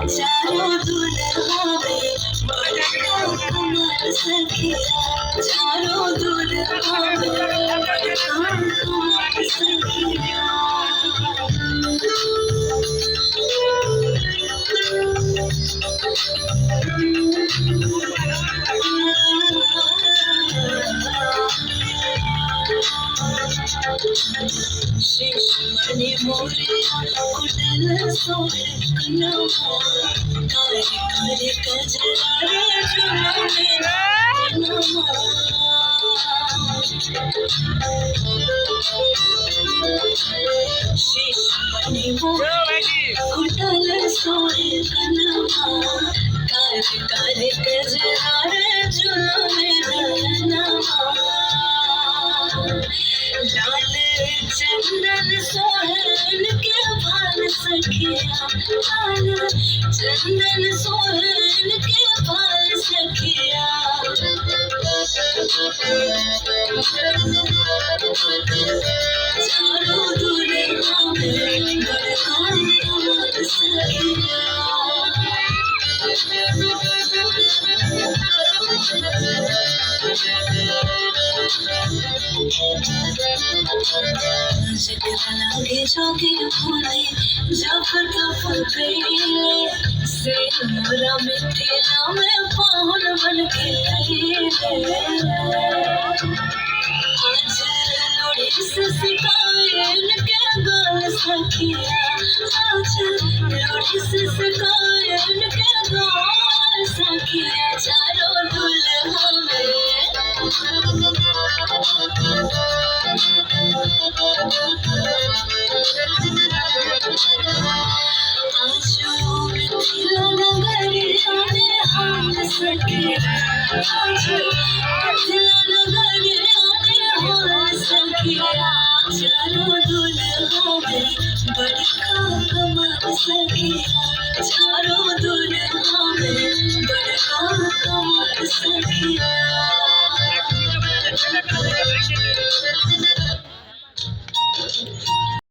चारों दुल्हा में बड़ा कुमार सखिया, चारों दुल्हा में बड़ा कुमार सखिया। शेष मणि मोरिया कुंडल सोहे कनवा, कार कार कजरा झुलने कनवा। शेष मणि मोरिया कुंडल सोहे कनवा, कार कार कजरा झुलने कनवा। लाल चंदन सोहन के भाल सखिया, लाल चंदन सोहन के भाल सखिया। चारों दुल्हा में बड़ा कुमार सखिया। जकरा लागे जोगे फूले, जाफर का फूल पीले, से मोरा मिथिला में पाहुन बन के आइले। आज लोड़ी से सिकायन के गाल सखिया, आज लोड़ी से सिकायन के गाल सखिया। चारों दुल्हा में आजो मिथिला नगरिया रे हाल सखिया, आजो मिथिला नगरिया रे हाल सखिया। चारों दुल्हा में बड़ा कुमार सखिया, चारों दुल्हा में बड़ा कुमार सखिया।